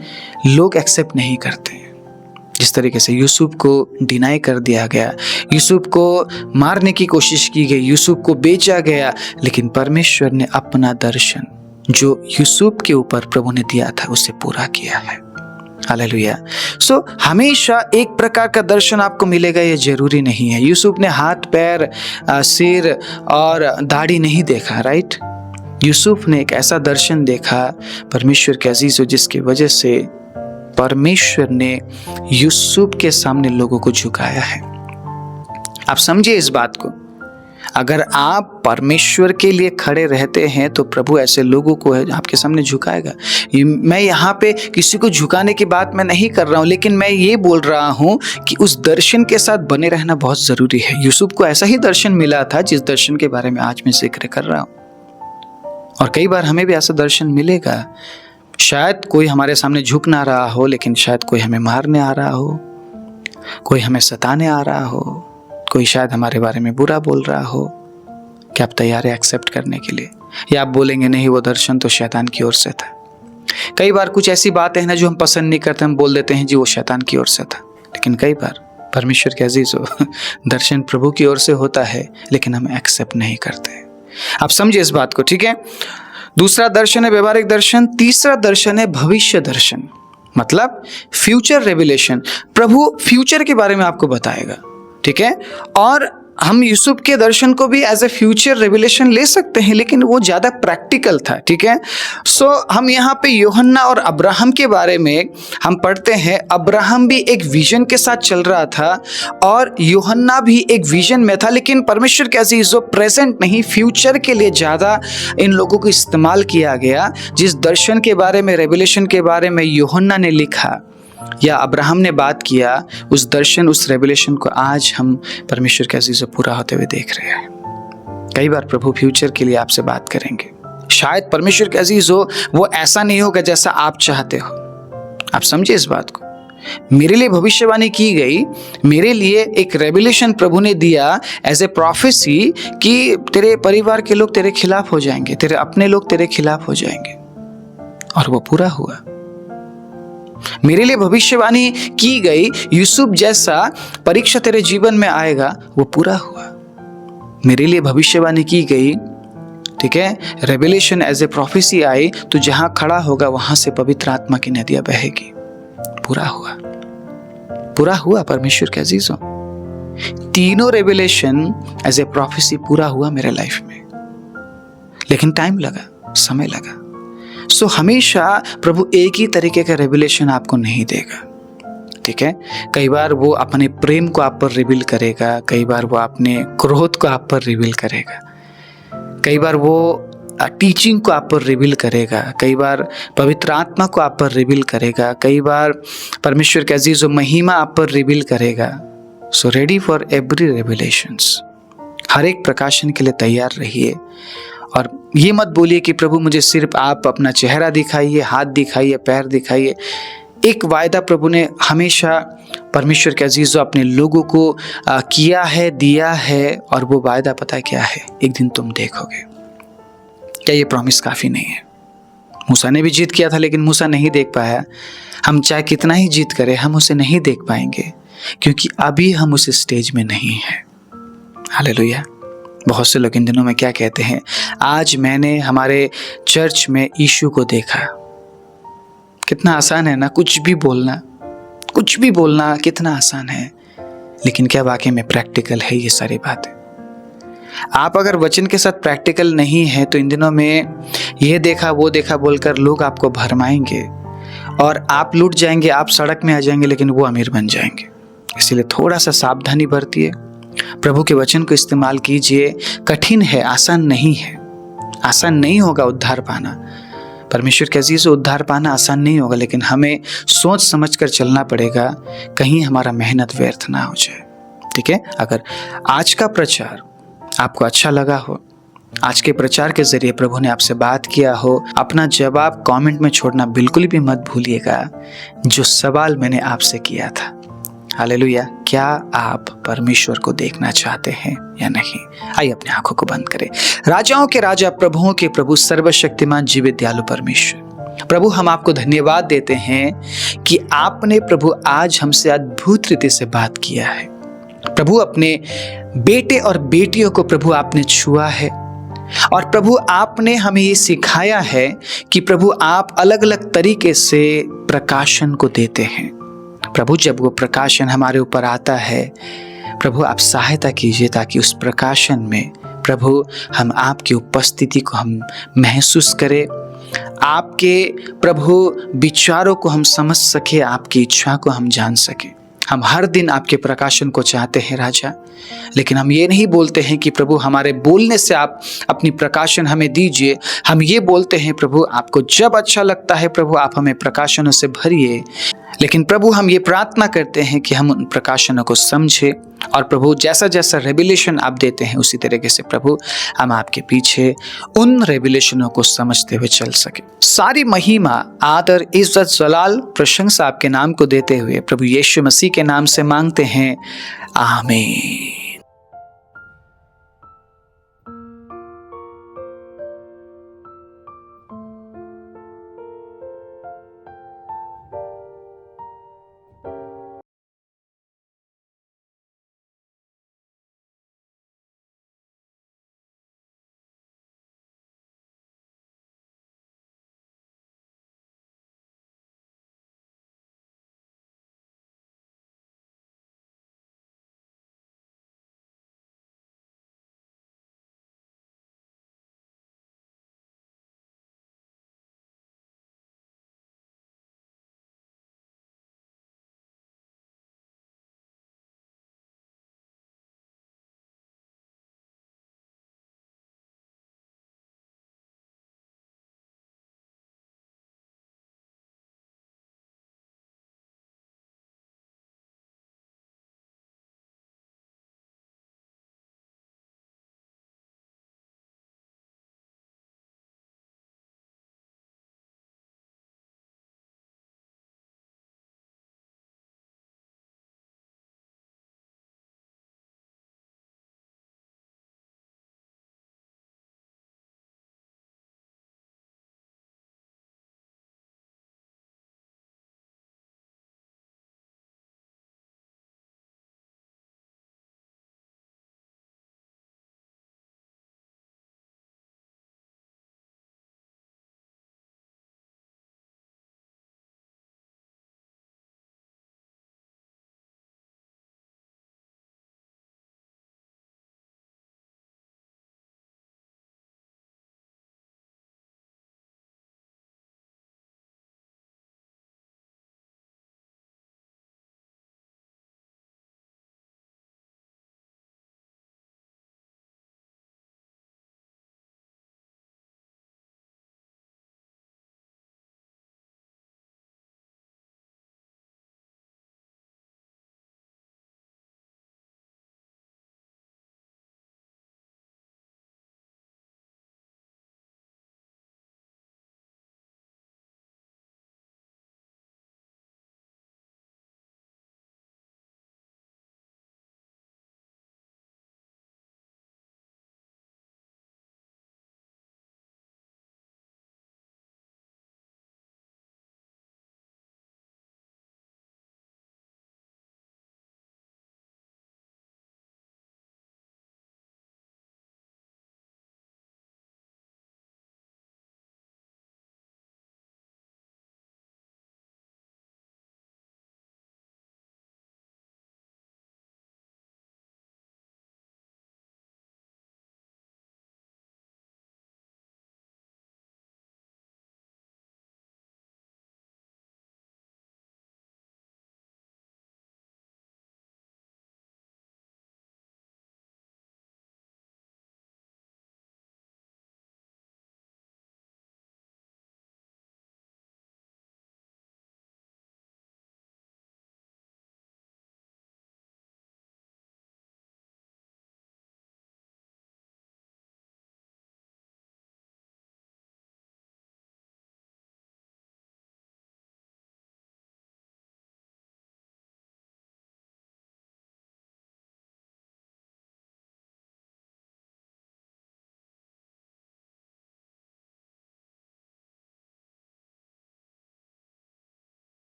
लोग एक्सेप्ट नहीं करते। जिस तरीके से यूसुफ को डिनाई कर दिया गया, यूसुफ को मारने की कोशिश की गई, यूसुफ को बेचा गया, लेकिन परमेश्वर ने अपना दर्शन जो यूसुफ के ऊपर प्रभु ने दिया था उसे पूरा किया है। हालेलुया। सो हमेशा एक प्रकार का दर्शन आपको मिलेगा ये जरूरी नहीं है। यूसुफ ने हाथ, पैर, सिर और दाढ़ी नहीं देखा, राइट? यूसुफ ने एक ऐसा दर्शन देखा परमेश्वर के अजीज, जिसकी वजह से परमेश्वर ने यूसुफ के सामने लोगों को झुकाया है। आप समझिए इस बात को, अगर आप परमेश्वर के लिए खड़े रहते हैं तो प्रभु ऐसे लोगों को है आपके सामने झुकाएगा। मैं यहाँ पे किसी को झुकाने की बात मैं नहीं कर रहा हूँ, लेकिन मैं ये बोल रहा हूँ कि उस दर्शन के साथ बने रहना बहुत ज़रूरी है। यूसुफ को ऐसा ही दर्शन मिला था जिस दर्शन के बारे में आज मैं जिक्र कर रहा हूँ, और कई बार हमें भी ऐसा दर्शन मिलेगा। शायद कोई हमारे सामने झुक ना रहा हो, लेकिन शायद कोई हमें मारने आ रहा हो, कोई हमें सताने आ रहा हो, कोई शायद हमारे बारे में बुरा बोल रहा हो। क्या आप तैयार है एक्सेप्ट करने के लिए, या आप बोलेंगे नहीं वो दर्शन तो शैतान की ओर से था? कई बार कुछ ऐसी बातें हैं ना जो हम पसंद नहीं करते, हम बोल देते हैं जी वो शैतान की ओर से था, लेकिन कई बार परमेश्वर के अजीजों दर्शन प्रभु की ओर से होता है, लेकिन हम एक्सेप्ट नहीं करते। आप समझिए इस बात को, ठीक है? दूसरा दर्शन है व्यवहारिक दर्शन। तीसरा दर्शन है भविष्य दर्शन, मतलब फ्यूचर रेवलेशन। प्रभु फ्यूचर के बारे में आपको बताएगा, ठीक है? और हम यूसुफ के दर्शन को भी एज ए फ्यूचर रेवलेशन ले सकते हैं, लेकिन वो ज़्यादा प्रैक्टिकल था, ठीक है? सो हम यहाँ पे यूहन्ना और अब्राहम के बारे में हम पढ़ते हैं। अब्राहम भी एक विजन के साथ चल रहा था और यूहन्ना भी एक विजन में था, लेकिन परमेश्वर के अजीजों प्रेजेंट नहीं, फ्यूचर के लिए ज़्यादा इन लोगों को इस्तेमाल किया गया। जिस दर्शन के बारे में, रेवलेशन के बारे में यूहन्ना ने लिखा या अब्राहम ने बात किया, उस दर्शन, उस रेवलेशन को आज हम परमेश्वर के अजीजों पूरा होते हुए देख रहे हैं। कई बार प्रभु फ्यूचर के लिए आपसे बात करेंगे। शायद परमेश्वर के अजीजों वो ऐसा नहीं होगा जैसा आप चाहते हो। आप समझिए इस बात को। मेरे लिए भविष्यवाणी की गई, मेरे लिए एक रेवलेशन प्रभु ने दिया एज ए प्रोफेसी कि तेरे परिवार के लोग तेरे खिलाफ हो जाएंगे, तेरे अपने लोग तेरे खिलाफ हो जाएंगे, और वो पूरा हुआ। मेरे लिए भविष्यवाणी की गई यूसुफ जैसा परीक्षा तेरे जीवन में आएगा, वो पूरा हुआ। मेरे लिए भविष्यवाणी की गई, ठीक है, रेवलेशन एज ए प्रोफेसी आई, तो जहां खड़ा होगा वहां से पवित्र आत्मा की नदियां बहेगी। पूरा हुआ, पूरा हुआ परमेश्वर के अजीजों। तीनों रेवलेशन एज ए प्रोफेसी पूरा हुआ मेरे लाइफ में, लेकिन टाइम लगा, समय लगा। सो हमेशा प्रभु एक ही तरीके का रेवलेशन आपको नहीं देगा, ठीक है? कई बार वो अपने प्रेम को आप पर रिवील करेगा, कई बार वो अपने क्रोध को आप पर रिवील करेगा, कई बार वो टीचिंग को आप पर रिवील करेगा, कई बार पवित्र आत्मा को आप पर रिवील करेगा, कई बार परमेश्वर के अजीजों महिमा आप पर रिवील करेगा। So ready for every revelations. हर एक प्रकाशन के लिए तैयार रहिए, और ये मत बोलिए कि प्रभु मुझे सिर्फ आप अपना चेहरा दिखाइए, हाथ दिखाइए, पैर दिखाइए। एक वायदा प्रभु ने हमेशा परमेश्वर के अजीजों अपने लोगों को किया है, दिया है, और वो वायदा पता क्या है? एक दिन तुम देखोगे। क्या ये प्रॉमिस काफ़ी नहीं है? मूसा ने भी जीत किया था, लेकिन मूसा नहीं देख पाया। हम चाहे कितना ही जीत करें, हम उसे नहीं देख पाएंगे, क्योंकि अभी हम उस स्टेज में नहीं हैं। हालेलुया। बहुत से लोग इन दिनों में क्या कहते हैं, आज मैंने हमारे चर्च में यीशु को देखा। कितना आसान है ना, कुछ भी बोलना कितना आसान है, लेकिन क्या वाकई में प्रैक्टिकल है ये सारी बातें? आप अगर वचन के साथ प्रैक्टिकल नहीं है तो इन दिनों में ये देखा वो देखा बोलकर लोग आपको भरमाएंगे और आप लूट जाएंगे, आप सड़क में आ जाएंगे, लेकिन वो अमीर बन जाएंगे। इसीलिए थोड़ा सा सावधानी बरतिए, प्रभु के वचन को इस्तेमाल कीजिए। कठिन है, आसान नहीं है, आसान नहीं होगा उद्धार पाना। परमेश्वर के अजीज, उद्धार पाना आसान नहीं होगा, लेकिन हमें सोच समझ कर चलना पड़ेगा, कहीं हमारा मेहनत व्यर्थ ना हो जाए। ठीक है, अगर आज का प्रचार आपको अच्छा लगा हो, आज के प्रचार के जरिए प्रभु ने आपसे बात किया हो, अपना जवाब कमेंट में छोड़ना बिल्कुल भी मत भूलिएगा, जो सवाल मैंने आपसे किया था। हालेलुया, क्या आप परमेश्वर को देखना चाहते हैं या नहीं? आइए अपनी आंखों को बंद करें। राजाओं के राजा, प्रभुओं के प्रभु, सर्वशक्तिमान जीवित दयालु परमेश्वर, प्रभु हम आपको धन्यवाद देते हैं कि आपने प्रभु आज हमसे अद्भुत रीति से बात किया है। प्रभु अपने बेटे और बेटियों को प्रभु आपने छुआ है, और प्रभु आपने हमें ये सिखाया है कि प्रभु आप अलग अलग तरीके से प्रकाशन को देते हैं। प्रभु जब वो प्रकाशन हमारे ऊपर आता है, प्रभु आप सहायता कीजिए ताकि उस प्रकाशन में प्रभु हम आपकी उपस्थिति को हम महसूस करें, आपके प्रभु विचारों को हम समझ सके, आपकी इच्छा को हम जान सके। हम हर दिन आपके प्रकाशन को चाहते हैं राजा, लेकिन हम ये नहीं बोलते हैं कि प्रभु हमारे बोलने से आप अपनी प्रकाशन हमें दीजिए। हम ये बोलते हैं प्रभु आपको जब अच्छा लगता है प्रभु आप हमें प्रकाशनों से भरिए, लेकिन प्रभु हम ये प्रार्थना करते हैं कि हम उन प्रकाशनों को समझे, और प्रभु जैसा जैसा रेवलेशन आप देते हैं उसी तरीके से प्रभु हम आपके पीछे उन रेवलेशनों को समझते हुए चल सके। सारी महिमा, आदर, इज्जत, जलाल, प्रशंसा आपके नाम को देते हुए प्रभु यीशु मसीह के नाम से मांगते हैं, आमीन।